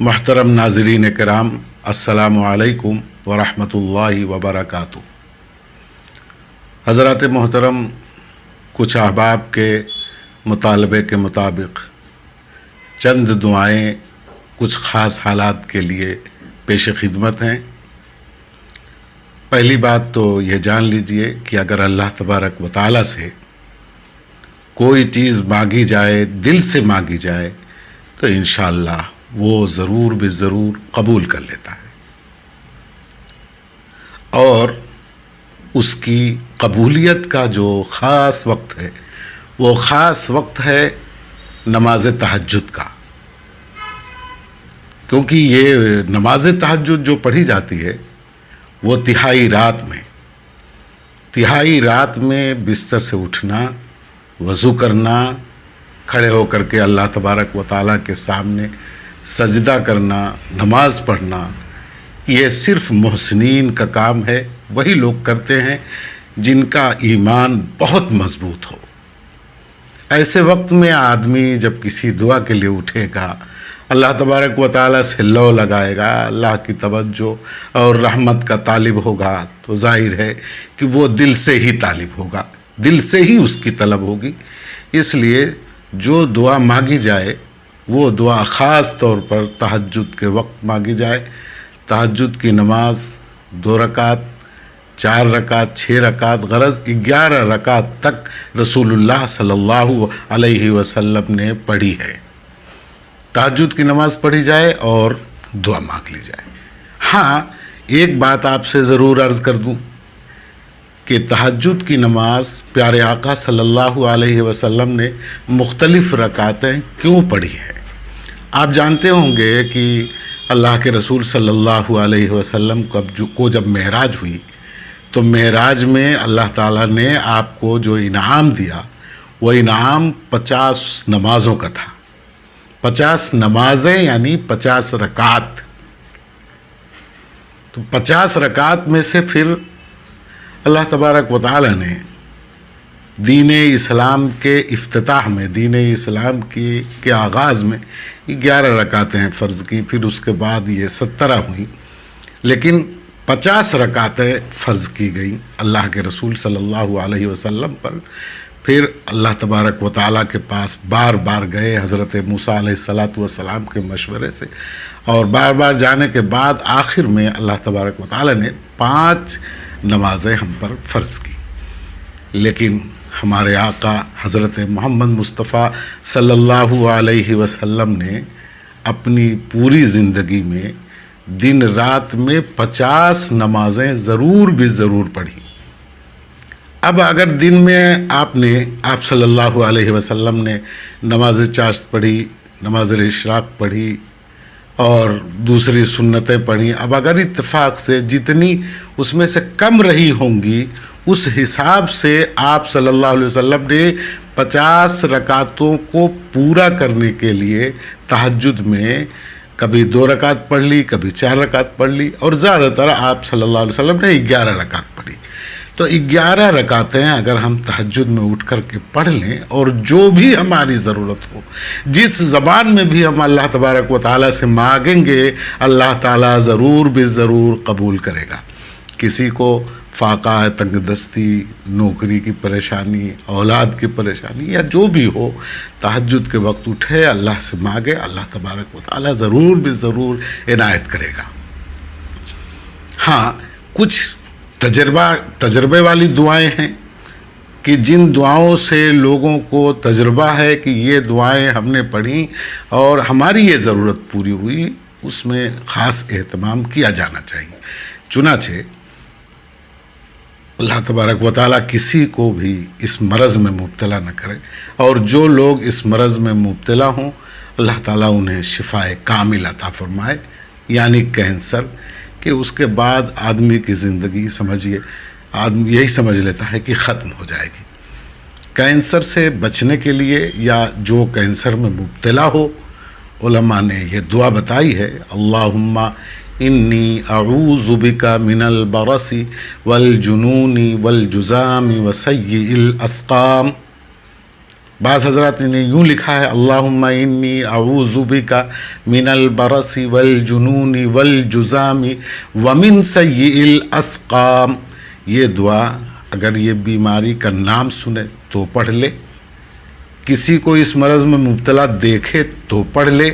محترم ناظرین کرام، السلام علیکم ورحمۃ اللہ وبرکاتہ۔ حضرات محترم، کچھ احباب کے مطالبے کے مطابق چند دعائیں کچھ خاص حالات کے لیے پیش خدمت ہیں۔ پہلی بات تو یہ جان لیجئے کہ اگر اللہ تبارک و تعالیٰ سے کوئی چیز مانگی جائے، دل سے مانگی جائے، تو انشاءاللہ وہ ضرور بے ضرور قبول کر لیتا ہے، اور اس کی قبولیت کا جو خاص وقت ہے وہ خاص وقت ہے نماز تہجد کا، کیونکہ یہ نماز تہجد جو پڑھی جاتی ہے وہ تہائی رات میں بستر سے اٹھنا، وضو کرنا، کھڑے ہو کر کے اللہ تبارک و تعالیٰ کے سامنے سجدہ کرنا، نماز پڑھنا، یہ صرف محسنین کا کام ہے۔ وہی لوگ کرتے ہیں جن کا ایمان بہت مضبوط ہو۔ ایسے وقت میں آدمی جب کسی دعا کے لیے اٹھے گا، اللہ تبارک و تعالیٰ سے لو لگائے گا، اللہ کی توجہ اور رحمت کا طالب ہوگا، تو ظاہر ہے کہ وہ دل سے ہی طالب ہوگا، دل سے ہی اس کی طلب ہوگی۔ اس لیے جو دعا مانگی جائے وہ دعا خاص طور پر تہجد کے وقت مانگی جائے۔ تہجد کی نماز 2 رکعت، 4 رکعت، 6 رکعت، غرض 11 رکعت تک رسول اللہ صلی اللہ علیہ وسلم نے پڑھی ہے۔ تہجد کی نماز پڑھی جائے اور دعا مانگ لی جائے۔ ہاں، ایک بات آپ سے ضرور عرض کر دوں کہ تہجد کی نماز پیارے آقا صلی اللہ علیہ وسلم نے مختلف رکعتیں کیوں پڑھی ہیں۔ آپ جانتے ہوں گے کہ اللہ کے رسول صلی اللہ علیہ وسلم کو جب معراج ہوئی تو معراج میں اللہ تعالیٰ نے آپ کو جو انعام دیا وہ انعام 50 نمازوں کا تھا۔ 50 نمازیں یعنی 50 رکعت۔ تو 50 رکعت میں سے پھر اللہ تبارک و تعالیٰ نے دین اسلام کے افتتاح میں، دین اسلام کے آغاز میں 11 رکعتیں فرض کی، پھر اس کے بعد یہ 17 ہوئیں، لیکن 50 رکعتیں فرض کی گئیں اللہ کے رسول صلی اللہ علیہ وسلم پر۔ پھر اللہ تبارک و تعالیٰ کے پاس بار بار گئے حضرت موسیٰ علیہ السلام کے مشورے سے، اور بار بار جانے کے بعد آخر میں اللہ تبارک و تعالیٰ نے 5 نمازیں ہم پر فرض کی۔ لیکن ہمارے آقا حضرت محمد مصطفیٰ صلی اللہ علیہ وسلم نے اپنی پوری زندگی میں دن رات میں 50 نمازیں ضرور بھی ضرور پڑھی۔ اب اگر دن میں آپ صلی اللہ علیہ وسلم نے نماز چاشت پڑھی، نماز اشراق پڑھی اور دوسری سنتیں پڑھی، اب اگر اتفاق سے جتنی اس میں سے کم رہی ہوں گی اس حساب سے آپ صلی اللہ علیہ وسلم نے 50 رکعتوں کو پورا کرنے کے لیے تہجد میں کبھی 2 رکعت پڑھ لی، کبھی 4 رکعت پڑھ لی، اور زیادہ تر آپ صلی اللہ علیہ وسلم نے 11 رکعت پڑھی۔ تو 11 رکعتیں اگر ہم تہجد میں اٹھ کر کے پڑھ لیں، اور جو بھی ہماری ضرورت ہو، جس زبان میں بھی ہم اللہ تبارک و تعالیٰ سے مانگیں گے، اللہ تعالیٰ ضرور بے ضرور قبول کرے گا۔ کسی کو فاقہ، تنگ دستی، نوکری کی پریشانی، اولاد کی پریشانی، یا جو بھی ہو، تہجد کے وقت اٹھے، اللہ سے مانگے، اللہ تبارک و تعالیٰ ضرور بے ضرور عنایت کرے گا۔ ہاں، کچھ تجربے والی دعائیں ہیں کہ جن دعاؤں سے لوگوں کو تجربہ ہے کہ یہ دعائیں ہم نے پڑھیں اور ہماری یہ ضرورت پوری ہوئی، اس میں خاص اہتمام کیا جانا چاہیے۔ چنانچہ اللہ تبارک و تعالیٰ کسی کو بھی اس مرض میں مبتلا نہ کرے، اور جو لوگ اس مرض میں مبتلا ہوں اللہ تعالیٰ انہیں شفائے کامل عطا فرمائے، یعنی کینسر، کہ اس کے بعد آدمی کی زندگی سمجھیے آدمی یہی سمجھ لیتا ہے کہ ختم ہو جائے گی۔ کینسر سے بچنے کے لیے یا جو کینسر میں مبتلا ہو، علماء نے یہ دعا بتائی ہے، اللہم انی اعوذ بک من البرص والجنون والجزام وسیء الاسقام۔ بعض حضرات نے یوں لکھا ہے اللہم انی اعوذ بک من البرص والجنون والجذام ومن سیئ الاسقام. یہ دعا اگر یہ بیماری کا نام سنے تو پڑھ لے، کسی کو اس مرض میں مبتلا دیکھے تو پڑھ لے،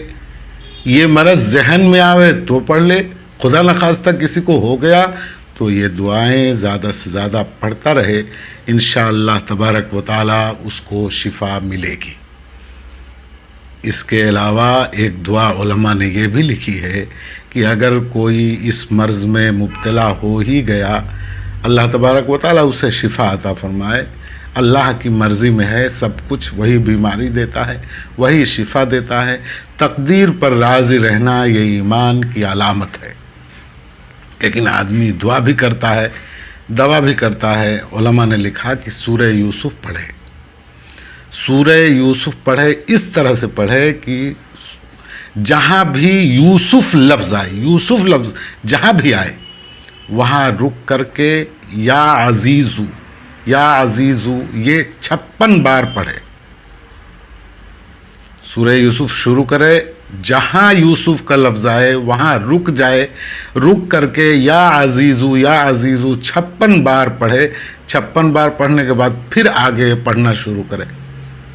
یہ مرض ذہن میں آوے تو پڑھ لے، خدا نخواستہ کسی کو ہو گیا تو یہ دعائیں زیادہ سے زیادہ پڑھتا رہے، انشاءاللہ تبارک و تعالی اس کو شفا ملے گی. اس کے علاوہ ایک دعا علماء نے یہ بھی لکھی ہے کہ اگر کوئی اس مرض میں مبتلا ہو ہی گیا، اللہ تبارک و تعالی اسے شفا عطا فرمائے. اللہ کی مرضی میں ہے سب کچھ، وہی بیماری دیتا ہے، وہی شفا دیتا ہے. تقدیر پر راضی رہنا یہ ایمان کی علامت ہے. لیکن آدمی دعا بھی کرتا ہے، دوا بھی کرتا ہے. علماء نے لکھا کہ سورہ یوسف پڑھے، سورہ یوسف پڑھے، اس طرح سے پڑھے کہ جہاں بھی یوسف لفظ آئے، یوسف لفظ جہاں بھی آئے وہاں رک کر کے یا عزیزو یا عزیزو یہ 56 بار پڑھے. سورہ یوسف شروع کرے، جہاں یوسف کا لفظ آئے وہاں رک جائے، رک کر کے یا عزیزو یا عزیزو 56 بار پڑھے. 56 بار پڑھنے کے بعد پھر آگے پڑھنا شروع کرے.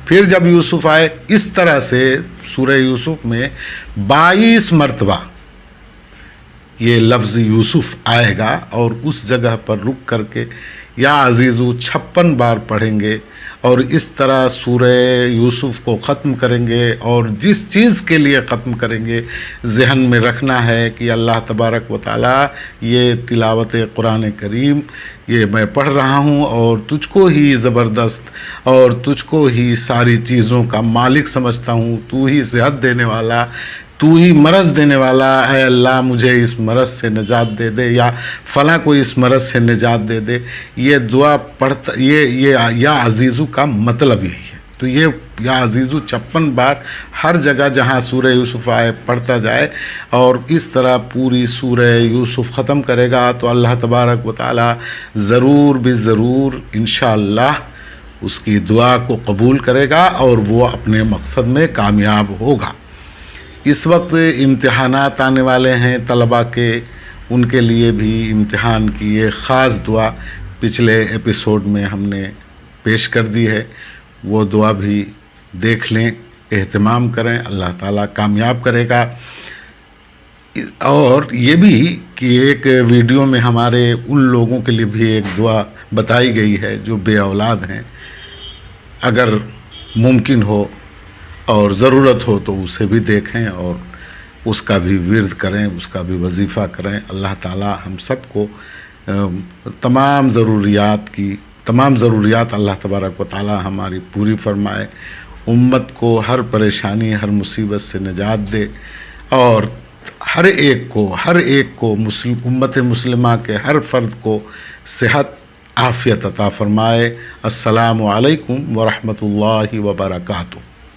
پھر جب یوسف آئے، اس طرح سے سورہ یوسف میں 22 مرتبہ یہ لفظ یوسف آئے گا، اور اس جگہ پر رک کر کے یا عزیزو 56 بار پڑھیں گے، اور اس طرح سورہ یوسف کو ختم کریں گے. اور جس چیز کے لیے ختم کریں گے ذہن میں رکھنا ہے کہ اللہ تبارک و تعالی یہ تلاوت قرآن کریم یہ میں پڑھ رہا ہوں اور تجھ کو ہی زبردست اور تجھ کو ہی ساری چیزوں کا مالک سمجھتا ہوں، تو ہی صحت دینے والا، تو ہی مرض دینے والا. اے اللہ مجھے اس مرض سے نجات دے دے، یا فلاں کو اس مرض سے نجات دے دے. یہ دعا پڑھتا، یہ یا عزیزو کا مطلب یہی ہے. تو یہ یا عزیزو 56 بار ہر جگہ جہاں سورہ یوسف آئے پڑھتا جائے، اور اس طرح پوری سورہ یوسف ختم کرے گا تو اللہ تبارک و تعالی ضرور ضرور انشاءاللہ اس کی دعا کو قبول کرے گا اور وہ اپنے مقصد میں کامیاب ہوگا. اس وقت امتحانات آنے والے ہیں طلباء کے، ان کے لیے بھی امتحان کی ایک خاص دعا پچھلے ایپیسوڈ میں ہم نے پیش کر دی ہے. وہ دعا بھی دیکھ لیں، اہتمام کریں، اللہ تعالیٰ کامیاب کرے گا. اور یہ بھی کہ ایک ویڈیو میں ہمارے ان لوگوں کے لیے بھی ایک دعا بتائی گئی ہے جو بے اولاد ہیں. اگر ممکن ہو اور ضرورت ہو تو اسے بھی دیکھیں اور اس کا بھی ورد کریں، اس کا بھی وظیفہ کریں. اللہ تعالیٰ ہم سب کو تمام ضروریات اللہ تبارک و تعالیٰ ہماری پوری فرمائے، امت کو ہر پریشانی ہر مصیبت سے نجات دے، اور ہر ایک کو امت مسلمہ کے ہر فرد کو صحت عافیت عطا فرمائے. السلام علیکم ورحمۃ اللہ وبرکاتہ.